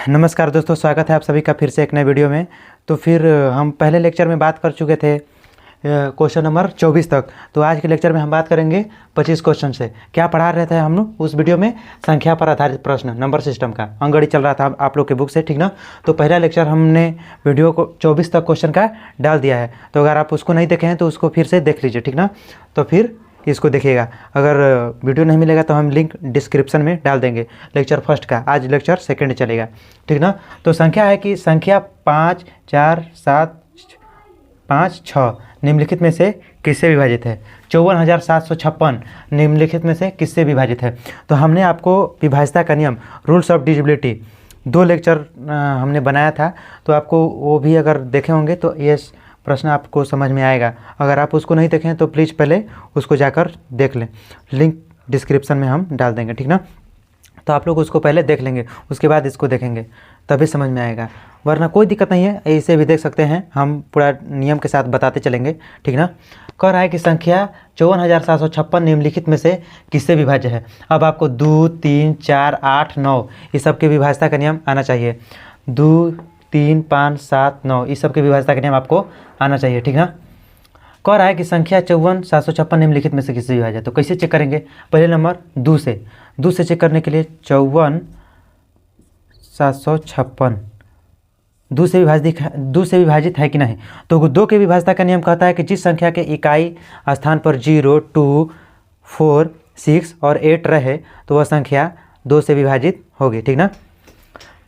नमस्कार दोस्तों, स्वागत है आप सभी का फिर से एक नए वीडियो में। तो फिर हम पहले लेक्चर में बात कर चुके थे क्वेश्चन नंबर 24 तक। तो आज के लेक्चर में हम बात करेंगे 25 क्वेश्चन से। क्या पढ़ा रहे थे हम लोग उस वीडियो में? संख्या पर आधारित प्रश्न, नंबर सिस्टम का अंगड़ी चल रहा था आप लोग के बुक से, ठीक ना। तो पहला लेक्चर हमने वीडियो को 24 तक क्वेश्चन का डाल दिया है। तो अगर आप उसको नहीं देखे हैं तो उसको फिर से देख लीजिए, ठीक ना। तो फिर इसको देखिएगा। अगर वीडियो नहीं मिलेगा तो हम लिंक डिस्क्रिप्शन में डाल देंगे लेक्चर फर्स्ट का। आज लेक्चर सेकंड चलेगा, ठीक ना। तो संख्या है कि संख्या 5, 4, 7, 5, 6 निम्नलिखित में से किससे विभाजित है? 54,756 निम्नलिखित में से किससे विभाजित है? तो हमने आपको विभाज्यता का नियम, रूल्स ऑफ डिविजिबिलिटी 2 लेक्चर हमने बनाया था। तो आपको वो भी अगर देखे होंगे तो ये प्रश्न आपको समझ में आएगा। अगर आप उसको नहीं देखें तो प्लीज़ पहले उसको जाकर देख लें, लिंक डिस्क्रिप्शन में हम डाल देंगे, ठीक ना। तो आप लोग उसको पहले देख लेंगे, उसके बाद इसको देखेंगे, तभी समझ में आएगा। वरना कोई दिक्कत नहीं है, इसे भी देख सकते हैं, हम पूरा नियम के साथ बताते चलेंगे, ठीक ना। कह रहा है कि संख्या 54,756 निम्नलिखित में से किससे विभाज्य है? अब आपको 2, 3, 4, 8, 9 इस सब के विभाज्यता का नियम आना चाहिए। 2, 3, 5, 7, 9 इस सब के विभाज्यता का नियम आपको आना चाहिए, ठीक ना। कह रहा है कि संख्या 54,756 निम्नलिखित में से किससे विभाज्य है? तो कैसे चेक करेंगे? पहले नंबर 2 से चेक करने के लिए 54,756 2 से विभाजित है कि नहीं। तो 2 के विभाज्यता का नियम कहता है कि जिस संख्या के इकाई स्थान पर 0, 2, 4, 6 और 8 रहे तो वह संख्या 2 से विभाजित होगी, ठीक ना।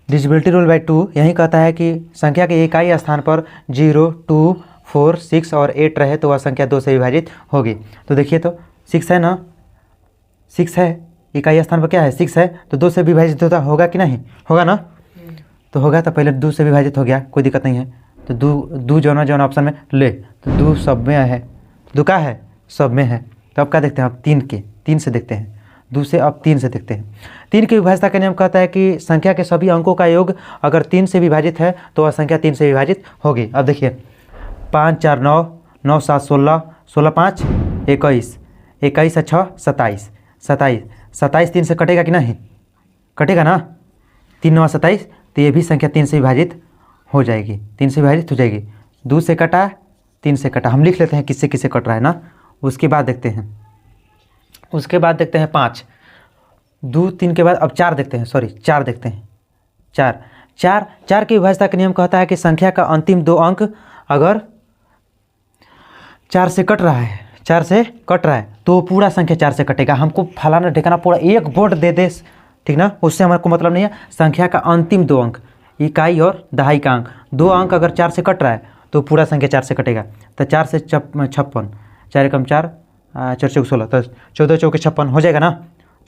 डिविजिबिलिटी रूल बाय 2 यही कहता है कि संख्या के इकाई स्थान पर 0, 2, 4, 6 और 8 रहे तो वह संख्या 2 से विभाजित होगी। तो देखिए, तो 6 है ना, 6 है, इकाई स्थान पर क्या है? 6 है, तो 2 से विभाजित होगा कि नहीं? होगा ना। तो होगा, तो पहले 2 से विभाजित हो गया, कोई दिक्कत नहीं है। तो दो जो ऑप्शन में ले, तो 2 सब में है, 2 का है, सब में है। तो अब क्या देखते हैं? अब 3 से देखते हैं, 2 से अब 3 से देखते हैं। 3 की विभाज्यता का नियम कहता है कि संख्या के सभी अंकों का योग अगर 3 से विभाजित है तो वह संख्या 3 से विभाजित होगी। अब देखिए, 5, 4, 9, 9, 7, 16, 16, 5, 21, 21 से 6, 27, 27 3 से कटेगा कि नहीं? कटेगा ना। 3, 9, 27, तो ये भी संख्या 3 से विभाजित हो जाएगी, 3 से विभाजित हो जाएगी। 2 से कटा, 3 से कटा, हम लिख लेते हैं किससे किससे कट रहा है ना। उसके बाद देखते हैं 5, 2, 3 के बाद अब 4 देखते हैं, 4 देखते हैं। 4 की विभाज्यता का नियम कहता है कि संख्या का अंतिम 2 अंक अगर 4 से कट रहा है तो पूरा संख्या 4 से कटेगा। हमको फलाना ठिकाना पूरा एक बोर्ड दे दे, ठीक ना, उससे हमारे को मतलब नहीं है। संख्या का अंतिम 2 अंक, इकाई और दहाई का अंक, 2 अंक अगर 4 से कट रहा है तो पूरा संख्या 4 से कटेगा। तो 4 से 56, 4 एकम 4, 4 चौक 16, तो 14 चौके 56 हो जाएगा ना।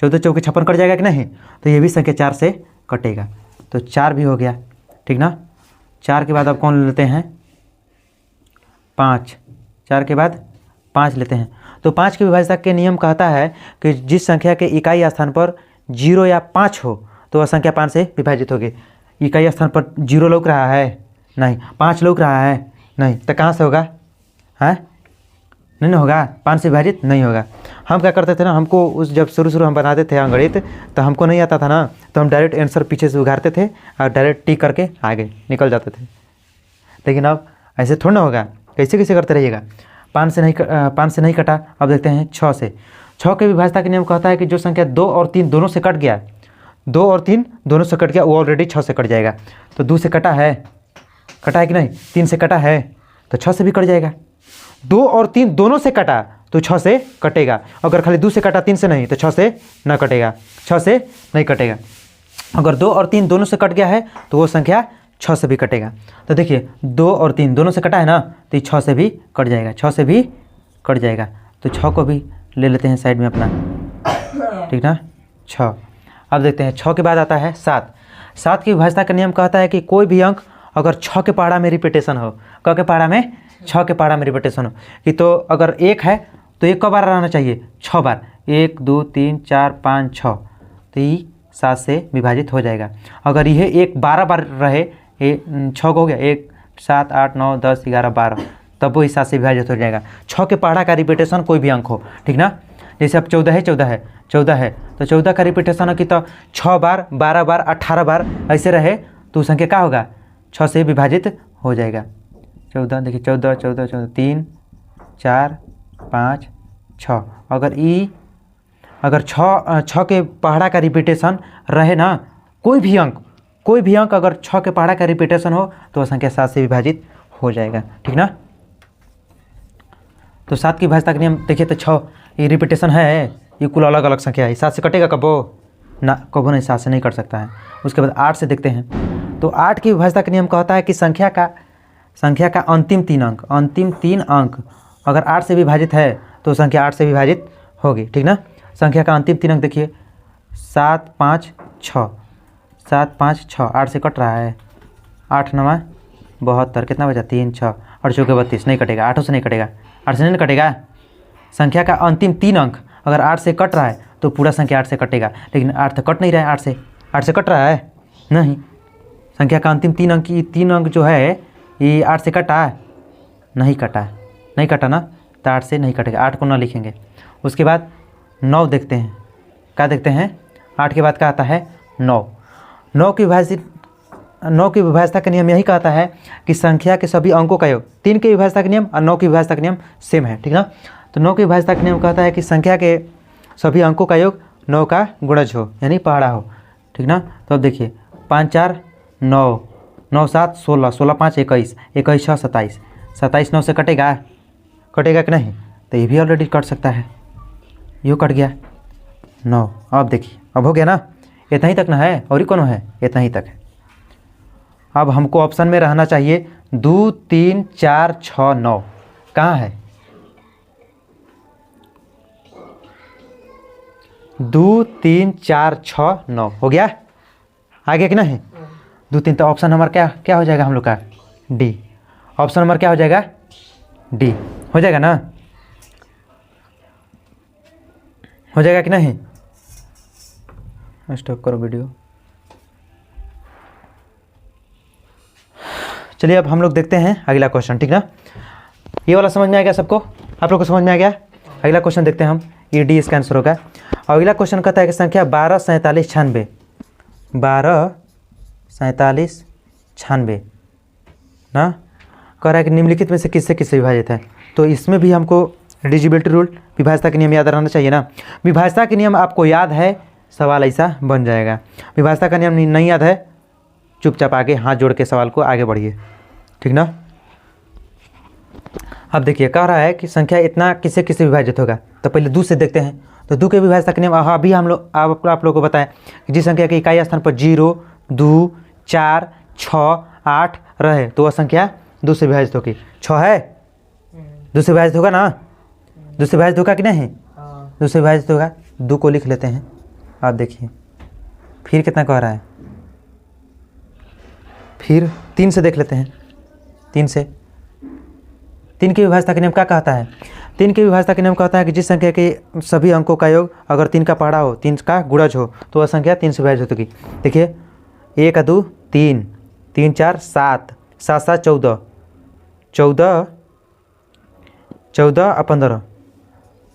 14 चौके 56 कट जाएगा कि नहीं? तो ये भी संख्या 4 से कटेगा। तो 4 भी हो गया, ठीक ना। 4 के बाद अब कौन लेते हैं? 5। 4 के बाद 5 लेते हैं। तो 5 की विभाज्यता के नियम कहता है कि जिस संख्या के इकाई स्थान पर 0 या 5 हो तो वह संख्या 5 से विभाजित होगी। इकाई स्थान पर 0 लौक रहा है? नहीं। 5 लौक रहा है? नहीं। तो कहाँ से होगा? है नहीं ना होगा, 5 से विभाजित नहीं होगा। हम क्या करते थे ना, हमको उस जब शुरू हम बनाते थे अंगणित तो हमको नहीं आता था ना, तो हम डायरेक्ट आंसर पीछे से उघारते थे और डायरेक्ट टिक करके आगे निकल जाते थे। लेकिन अब ऐसे थोड़ा ना होगा, कैसे करते रहिएगा। 5 से नहीं कटा। अब देखते हैं 6 से। 6 के विभाज्यता के नियम कहता है कि जो संख्या 2 और 3 दोनों से कट गया, 2 और 3 दोनों से कट गया, वो ऑलरेडी 6 से कट जाएगा। तो 2 से कटा है कि नहीं? 3 से कटा है तो 6 से भी कट जाएगा। 2 और 3 दोनों से कटा तो 6 से कटेगा। अगर खाली 2 से कटा, 3 से नहीं, तो 6 से ना कटेगा, 6 से नहीं कटेगा। अगर 2 और 3 दोनों से कट गया है तो वो संख्या 6 से भी कटेगा। तो देखिए, 2 और 3 दोनों से कटा है ना, तो ये 6 से भी कट जाएगा, 6 से भी कट जाएगा। तो 6 को भी ले लेते हैं साइड में अपना, ठीक ना। 6। अब देखते हैं 6 के बाद आता है 7। 7 की विभाज्यता का नियम कहता है कि कोई भी अंक अगर 6 के पहाड़ा में रिपीटेशन हो, क के पहाड़ा में 6 के पहाड़ा में रिपीटेशन हो कि, तो अगर 1 है तो 1 क बार रहना चाहिए? 6 बार। 1, 2, 3, 4, 5, 6, तो ये 7 से विभाजित हो जाएगा। अगर यह 1 12 बार रहे, 6 हो गया, 1, 7, 8, 9, 10, 11, 12, तब वो 7 से विभाजित हो जाएगा। 6 के पहाड़ा का रिपीटेशन कोई भी अंक हो, ठीक ना। जैसे अब 14 है 14 है 14 है, तो 14 का रिपीटेशन हो कि तो 6 बार 12 बार 18 बार ऐसे रहे तो संख्या क्या होगा 6 से विभाजित हो जाएगा। 14 देखिए 14 14 14 3 4 5 6, अगर 6 के पहाड़ा का रिपीटेशन रहे ना, कोई भी अंक अगर 6 के पहाड़ा का रिपीटेशन हो तो वह संख्या 7 से विभाजित हो जाएगा, ठीक ना। तो 7 की विभाज्यता का नियम देखिए, तो 6 ये रिपीटेशन है, ये कुल अलग अलग संख्या है, 7 से कटेगा कबो ना, कबो नहीं 7 से नहीं कट सकता है। उसके बाद 8 से देखते हैं, तो 8 की विभाज्यता का नियम कहता है कि संख्या का अंतिम 3 अंक अगर 8 से विभाजित है तो संख्या 8 से विभाजित होगी, ठीक ना। संख्या का अंतिम 3 अंक देखिए 7 5 6, 7 5 6, 8 से कट रहा है, 8 9 72, कितना बचा 3 6 और 4 32, नहीं कटेगा, 8 से नहीं कटेगा, 8 से नहीं कटेगा। संख्या का अंतिम 3 अंक अगर 8 से कट रहा है तो पूरा संख्या 8 से कटेगा, लेकिन 8 तो कट नहीं रहा है, 8 से कट रहा है नहीं। संख्या का अंतिम 3 अंक, ये 3 अंक जो है ये 8 से कटा है, नहीं कटा ना, तो 8 से नहीं कटेगा, 8 को ना लिखेंगे। उसके बाद 9 देखते हैं, क्या देखते हैं, 8 के बाद क्या आता है 9। 9 की विभाज्यता का नियम यही कहता है कि संख्या के सभी अंकों का योग, 3 की विभाज्यता का नियम और 9 की विभाज्यता का नियम सेम है, ठीक ना। तो 9 की विभाज्यता का नियम कहता है कि संख्या के सभी अंकों का योग 9 का गुणज हो, यानी पहाड़ा हो, ठीक ना। तो अब देखिए 5 4 9, 9 7 16, 16 5 21, 21 6 27, 27 9 से कटेगा कि नहीं, तो ये भी ऑलरेडी कट सकता है, यूँ कट गया 9। अब देखिए, अब हो गया ना, इतना ही तक ना है, और ही कौन है, इतना ही तक है। अब हमको ऑप्शन में रहना चाहिए 2 3 4 6 9, कहाँ है 2 3 4 6 9, हो गया, आ गया कि नहीं 2 3, तो ऑप्शन नंबर क्या हो जाएगा हम लोग का डी, ऑप्शन नंबर क्या हो जाएगा डी, हो जाएगा ना, हो जाएगा कि नहीं। स्टॉप करो वीडियो। चलिए अब हम लोग देखते हैं अगला क्वेश्चन, ठीक ना। ये वाला समझ में आ गया सबको, आप लोग को समझ में आ गया। अगला क्वेश्चन देखते हैं हम, ये डी इसका आंसर होगा। और अगला क्वेश्चन कहता है कि संख्या 12 47 96, 12 47 96 ना, कह रहा है कि निम्नलिखित में से किससे किससे विभाजित है। तो इसमें भी हमको डिविजिबिलिटी रूल, विभाज्यता के नियम याद रहना चाहिए ना। विभाज्यता के नियम आपको याद है, सवाल ऐसा बन जाएगा। विभाज्यता का नियम नहीं याद है, चुपचाप आगे हाथ जोड़ के सवाल को आगे बढ़िए, ठीक ना। अब देखिए कह रहा है कि संख्या इतना किससे किससे विभाजित होगा, तो पहले 2 से देखते हैं। तो 2 के विभाज्यता के नियम अभी हम लोग आप लोगों को बताएं कि जिस संख्या के इकाई स्थान पर 0 2 4 6 8 रहे तो वह संख्या 2 से विभाजित होगी। 6 है 2 से विभाजित होगा ना, 2 से विभाजित होगा कि नहीं, 2 से विभाजित होगा। 2 को लिख लेते हैं। आप देखिए फिर कितना कह रहा है, फिर 3 से देख लेते हैं। 3 की विभाज्यता का नियम क्या कहता है, 3 की विभाज्यता का नियम कहता है कि जिस संख्या के सभी अंकों का योग अगर 3 का पहाड़ा हो, 3 का गुणज हो तो वह संख्या 3 से विभाजित होगी। देखिए 1 2 3 3 4 7 7 7 14 14 14 15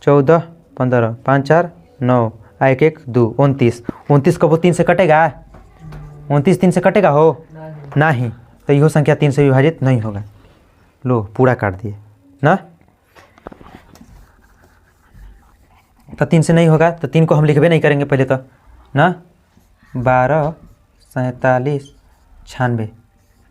14 15 5 4 9 1 1 2 29 29 कब 3 से कटेगा, 29 3 से कटेगा हो नहीं, तो यह संख्या 3 से विभाजित नहीं होगा। लो पूरा काट दिए ना, तो 3 से नहीं होगा, तो 3 को हम लिखबे नहीं करेंगे पहले तो ना। 12 47 96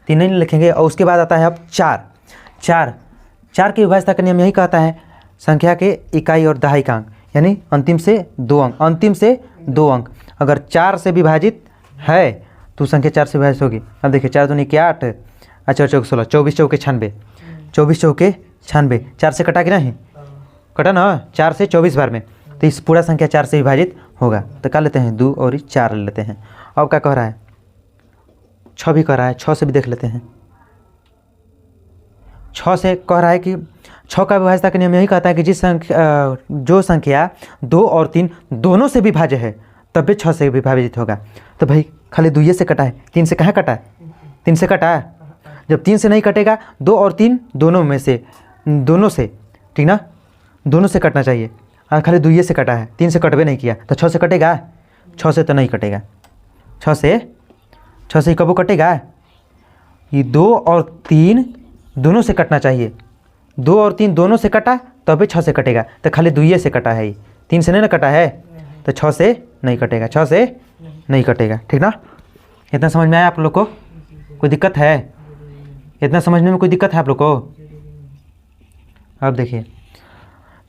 3 नहीं लिखेंगे। और उसके बाद आता है अब 4 की विभाज्यता का नियम यही कहता है संख्या के इकाई और दहाई का अंक, यानी अंतिम से 2 अंक अगर 4 से विभाजित है तो संख्या 4 से विभाजित होगी। अब देखिए 4 दूनी क्या 8, अच्छा 4 16, 24 चौके 96, 24 चौके 96, 4 से कटा कि नहीं, कटा ना 4 से 24 बार में, तो इस पूरा संख्या 4 से विभाजित होगा। तो क्या लेते हैं 2 और 4 लेते हैं। अब क्या कह रहा है 6 भी कह रहा है, 6 से भी देख लेते हैं। 6 से कह रहा है कि 6 का विभाज्यता का नियम यही कहता है कि जो संख्या 2 और 3 दोनों से विभाज्य है तब भी 6 से विभाजित होगा। तो भाई खाली 2 से कटा है, 3 से कहाँ कटा है, 3 से कटा है। जब 3 से नहीं कटेगा 2 और 3 दोनों से, ठीक ना, दोनों से कटना चाहिए। खाली दुइये से कटा है, 3 से कटबे नहीं किया, तो 6 से कटेगा? 6 से तो नहीं कटेगा। 6 से कब कटेगा? ये 2 और 3 दोनों से कटना चाहिए। 2 और 3 दोनों से कटा तभी 6 से कटेगा, तो खाली दुइये से कटा है, 3 से नहीं ना कटा है, तो 6 से नहीं कटेगा, 6 से नहीं कटेगा। ठीक ना? इतना समझ में आया आप लोग को? कोई दिक्कत है? इतना समझने में कोई दिक्कत है आप लोग को? अब देखिए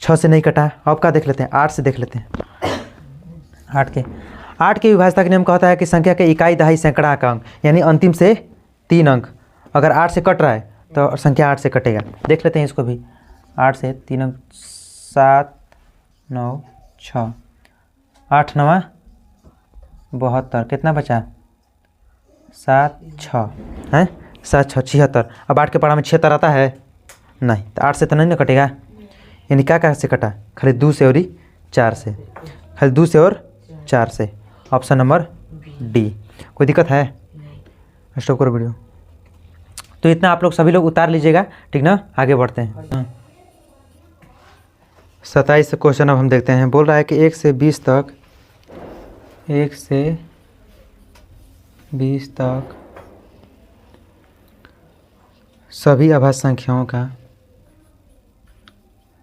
6 से नहीं कटा, अब क्या देख लेते हैं? 8 से देख लेते हैं। 8 के विभाज्यता के नियम कहता है कि संख्या के इकाई, दहाई, सैकड़ा का अंक, यानी अंतिम से 3 अंक अगर 8 से कट रहा है तो संख्या 8 से कटेगा। देख लेते हैं इसको भी। 8 से 3 अंक 7 9 6, 8 9 72, कितना बचा? 7 6 है, 7 6 76। अब 8 के पारा में 76 आता है नहीं, तो 8 से तो नहीं ना कटेगा। यानी क्या से कटा? खाली 2 से और 4 से, खाली 2 से और 4 से। Option number D. कोई दिक्कत है? स्टॉप करो वीडियो। तो इतना आप लोग सभी लोग उतार लीजिएगा। ठीक ना? आगे बढ़ते हैं। 27 क्वेश्चन अब हम देखते हैं। बोल रहा है कि 1 से 20 तक, 1 से 20 तक सभी अभाज्य संख्याओं का,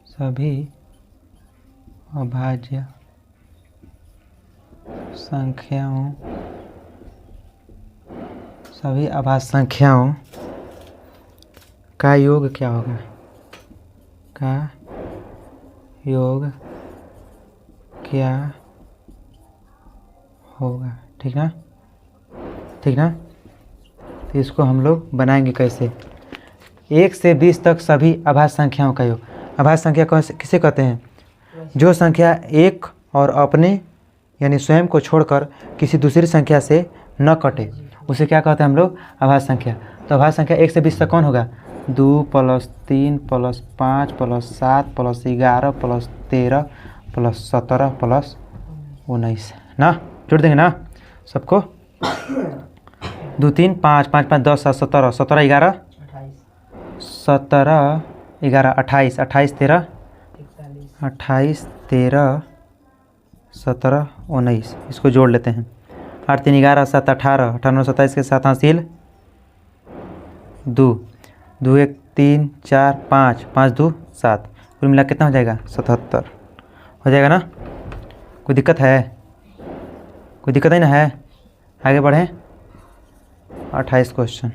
सभी अभाज्य संख्याओं, सभी अभाज्य संख्याओं का योग क्या होगा? का योग क्या होगा? ठीक ना? ठीक ना? तो इसको हम लोग बनाएंगे कैसे? 1 से 20 तक सभी अभाज्य संख्याओं का योग। अभाज्य संख्या किसे कहते हैं? जो संख्या एक और अपने यानी स्वयं को छोड़कर किसी दूसरी संख्या से न कटे, उसे क्या कहते हैं हम लोग? अभाज्य संख्या। तो अभाज्य संख्या 1 से 20 तक कौन होगा? 2 + 3 + 5 + 7 + 11 + 13 + 17 + 19 ना? जोड़ देंगे ना सबको? 2 3 5 5 5 10 7 17 17 11 17 11 28 28 13 28 13 17 19। इसको जोड़ लेते हैं। 8 3 11 7 18 18 27 के साथ हासिल 2 2 1 3 4 5 5 2 7, कुल मिला कितना हो जाएगा? 77 हो जाएगा ना? कोई दिक्कत है? कोई दिक्कत नहीं ना है? आगे बढ़ें। 28 क्वेश्चन।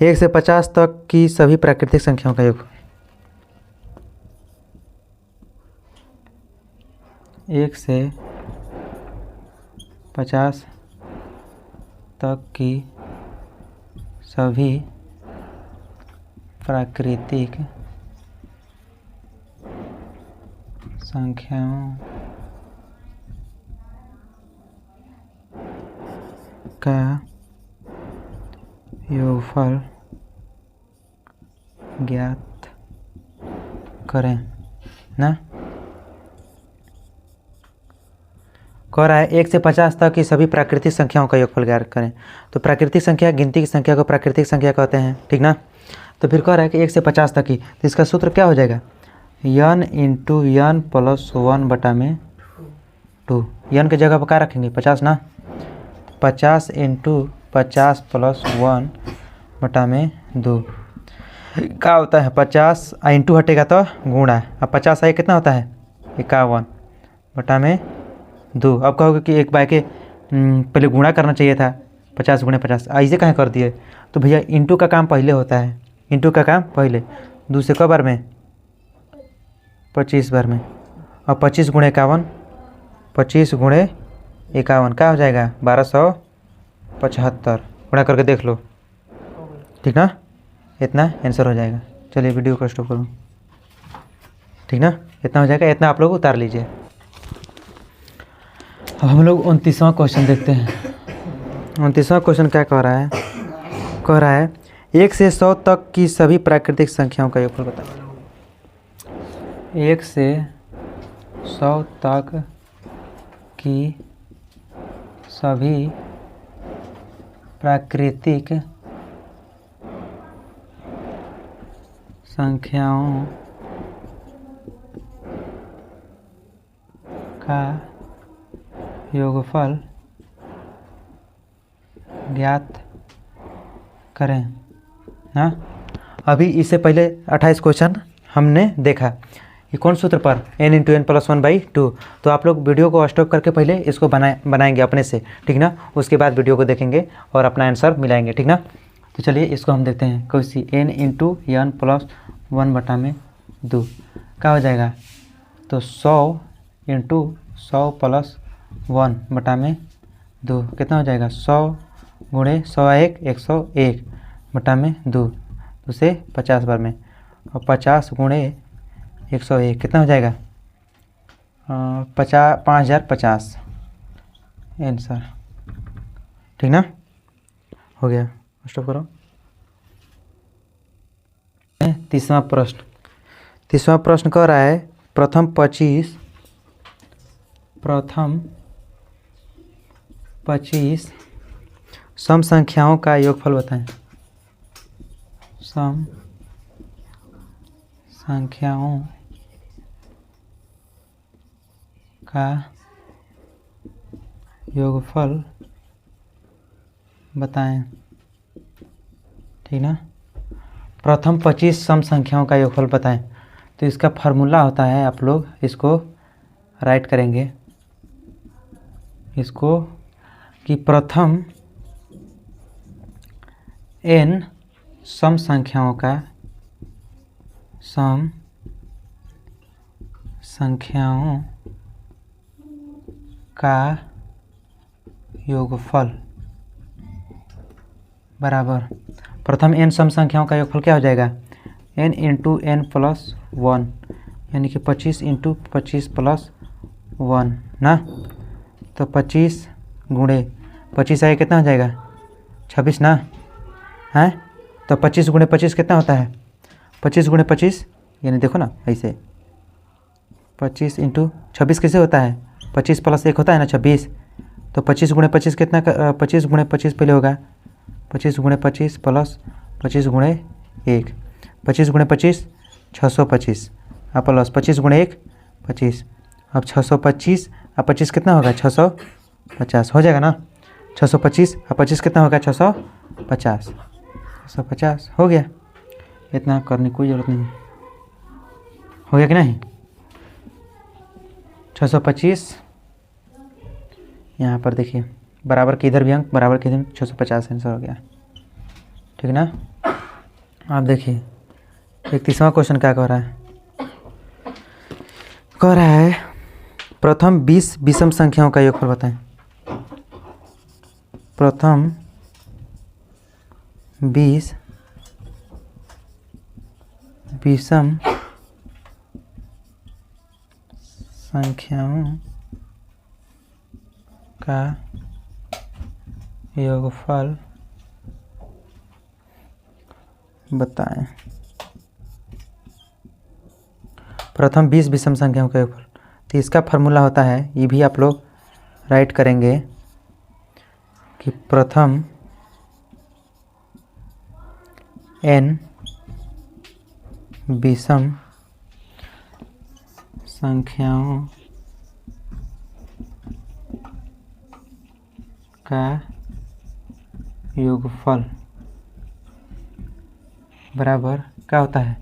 1 से 50 तक की सभी प्राकृतिक संख्याओं का योग। 1 से 50 तक की सभी प्राकृतिक संख्याओं का योगफल ज्ञात करें ना? कह रहा है 1 से 50 तक की सभी प्राकृतिक संख्याओं का योगफल ज्ञात करें। तो प्राकृतिक संख्या, गिनती की संख्या को प्राकृतिक संख्या कहते हैं। ठीक ना? तो फिर कह रहा है कि 1 से 50 तक की, तो इसका सूत्र क्या हो जाएगा? n × n + 1/2। n की जगह पर क्या रखेंगे? 50 ना? 50 × 50 + 1/2 क्या होता है? 50 इंटू हटेगा तो गुणा। अब 50 आई कितना होता है? 51/2। अब कहोगे कि एक बार के पहले गुणा करना चाहिए था, 50 × 50 ऐसे कहाँ कर दिए? तो भैया इंटू का काम पहले होता है, इंटू का काम पहले। 2 से क बार में? 25 बार में। और 25 × 51, 25 × 51 क्या हो जाएगा? 1275। गुणा करके देख लो। ठीक ना? इतना आंसर हो जाएगा। चलिए वीडियो को स्टॉप करूँ। ठीक ना? इतना हो जाएगा। इतना आप लोग उतार लीजिए। अब हम लोग 29वां क्वेश्चन देखते हैं। 29वां क्वेश्चन क्या कह रहा है? कह रहा है 1 से 100 तक की सभी प्राकृतिक संख्याओं का योगफल बताओ। 1 से 100 तक की सभी प्राकृतिक संख्याओं का योगफल ज्ञात करें ना। अभी इससे पहले 28 क्वेश्चन हमने देखा। ये कौन सूत्र पर, n इंटू एन प्लस 1/2। तो आप लोग वीडियो को स्टॉप करके पहले इसको बनाएंगे अपने से, ठीक ना। उसके बाद वीडियो को देखेंगे और अपना आंसर मिलाएंगे, ठीक ना। तो चलिए इसको हम देखते हैं। Question n into N plus 1/2 क्या हो जाएगा। तो 100 इंटू 100 प्लस 1/2 कितना हो जाएगा। 100 गुणे 101 101/2 उसे 50 बार में, और 50 गुणे 101 कितना हो जाएगा। 5050 आंसर, ठीक ना। हो गया, स्टॉप करो। तीसरा प्रश्न कह रहा है प्रथम 25 सम संख्याओं का योगफल बताएं। सम संख्याओं का योगफल बताएं, ठीक ना। प्रथम 25 सम संख्याओं का योगफल बताएं। तो इसका फार्मूला होता है, आप लोग इसको राइट करेंगे इसको, कि प्रथम n सम संख्याओं का योगफल बराबर, प्रथम n सम संख्याओं का योगफल क्या हो जाएगा। n इंटू एन प्लस 1 यानी कि 25 इंटू 25 प्लस 1 ना। तो 25 गुणे 25 आगे कितना हो जाएगा 26 ना है। तो 25 गुणे 25 कितना होता है। 25 गुणे 25 यानी देखो ना ऐसे, 25 इंटू 26 कैसे होता है। 25 प्लस 1 होता है ना 26। तो 25 गुणे 25 कितना 25 गुणे 25 पहले होगा 25 गुणे 25 प्लस 25 गुणे 1, 25 गुणे 25 625 और प्लस 25 गुणे 1 25। अब 625 और 25 कितना होगा 650 हो जाएगा ना। 625 और 25 कितना होगा 650 हो गया। इतना करने की कोई ज़रूरत नहीं, हो गया कि नहीं। 625 यहाँ पर देखिए, बराबर के इधर भी अंक, बराबर के इधर 650 आंसर हो गया, ठीक ना। आप देखिए 31वां क्वेश्चन क्या कह रहा है। कह रहा है प्रथम 20 विषम संख्याओं का योगफल बताएं। प्रथम 20 विषम संख्याओं का योगफल बताएं। प्रथम 20 विषम संख्याओं का योगफल, तो इसका फार्मूला होता है, ये भी आप लोग राइट करेंगे कि प्रथम n विषम संख्याओं का योगफल बराबर क्या होता है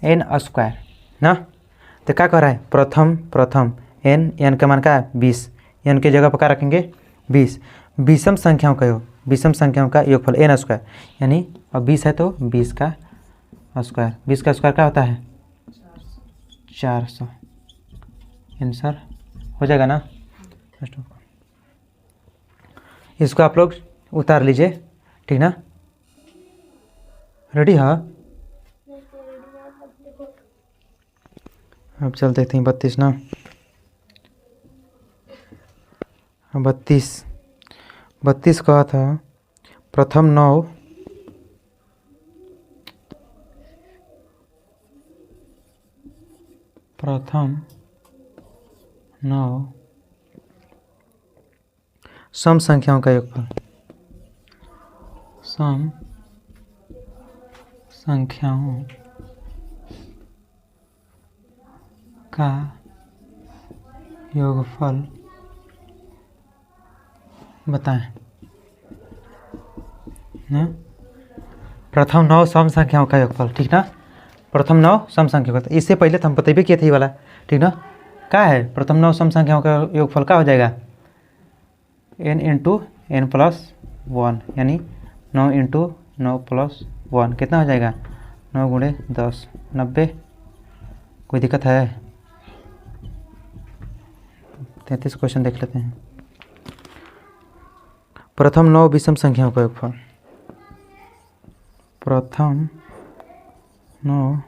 n स्क्वायर ना। तो क्या कह रहा है प्रथम n का मान क्या है 20, n के जगह पर क्या रखेंगे 20। विषम संख्याओं का योगफल n स्क्वायर, यानी अब 20 है तो 20 का स्क्वायर, 20 का स्क्वायर क्या होता है 400 आंसर हो जाएगा ना। इसको आप लोग उतार लीजिए, ठीक ना। रेडी हाँ। अब चल देखते हैं 32 ना। 32 कहा था प्रथम 9 सम संख्याओं का योगफल, सम संख्याओं का योगफल बताएं। प्रथम 9 सम संख्याओं का योगफल, ठीक ना। प्रथम 9 सम संख्याओं का, इससे पहले तो हम बतेबे किए थे ये वाला, ठीक ना। क्या है प्रथम 9 सम संख्याओं का योगफल, क्या हो जाएगा n इंटू n प्लस 1, यानी 9 इंटू 9 प्लस 1 कितना हो जाएगा 9 गुणे 10, 90। कोई दिक्कत है? 33 क्वेश्चन देख लेते हैं। प्रथम 9 विषम संख्याओं का योगफल, प्रथम 9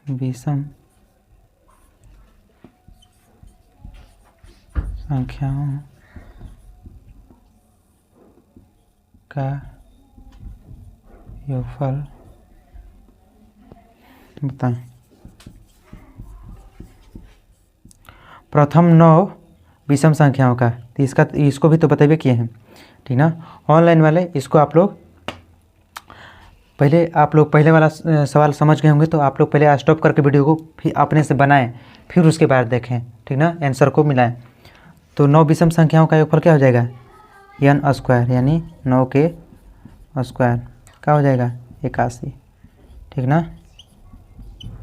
विषम संख्याओं का योगफल बताएं। प्रथम 9 विषम संख्याओं का, तो इसको भी तो बतेबे किए हैं, ठीक ना। ऑनलाइन वाले इसको आप लोग पहले वाला सवाल समझ गए होंगे, तो आप लोग पहले स्टॉप करके वीडियो को फिर अपने से बनाएं, फिर उसके बाद देखें, ठीक ना, आंसर को मिलाएं। तो 9 विषम संख्याओं का योगफल क्या हो जाएगा n स्क्वायर, यानी 9 के स्क्वायर क्या हो जाएगा 81, ठीक ना।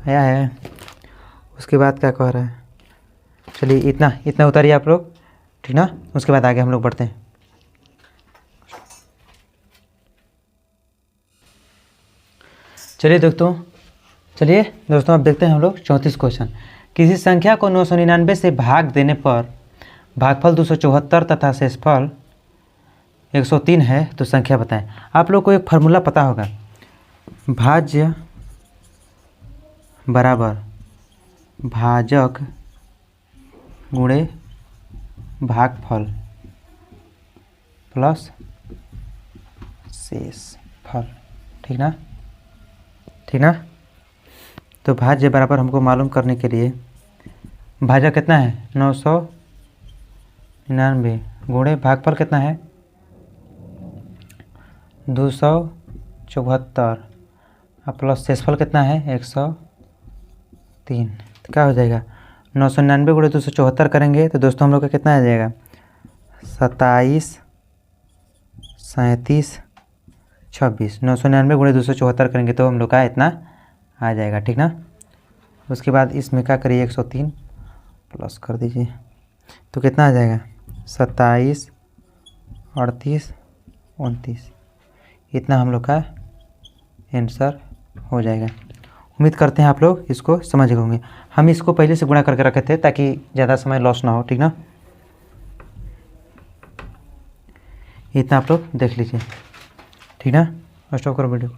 आया है। उसके बाद क्या कह रहा है, चलिए इतना उतारिए आप लोग, ठीक ना। उसके बाद आगे हम लोग बढ़ते हैं। चलिए दोस्तों अब देखते हैं हम लोग 34 क्वेश्चन। किसी संख्या को 999 से भाग देने पर भागफल 274 तथा शेषफल 103 है, तो संख्या बताएं। आप लोग को एक फार्मूला पता होगा, भाज्य बराबर भाजक गुणे भागफल प्लस शेषफल, ठीक ना। तो भाज्य बराबर हमको मालूम करने के लिए भाजक कितना है 999 गुणे भागफल कितना है 274 और प्लस शेषफल कितना है 103। तो क्या हो जाएगा 999 गुणे 274 करेंगे तो दोस्तों हम लोग का कितना आ जाएगा 27, 37, 26। 999 गुणे 274 करेंगे तो हम लोग का इतना आ जाएगा, ठीक ना। उसके बाद इसमें क्या करिए 103 प्लस कर दीजिए, तो कितना आ जाएगा 27, 38, 29। इतना हम लोग का आंसर हो जाएगा। उम्मीद करते हैं आप लोग इसको समझ गए होंगे। हम इसको पहले से गुणा करके रखे थे ताकि ज़्यादा समय लॉस ना हो, ठीक ना। इतना आप लोग देख लीजिए, ठीक ना। स्टॉप करो वीडियो।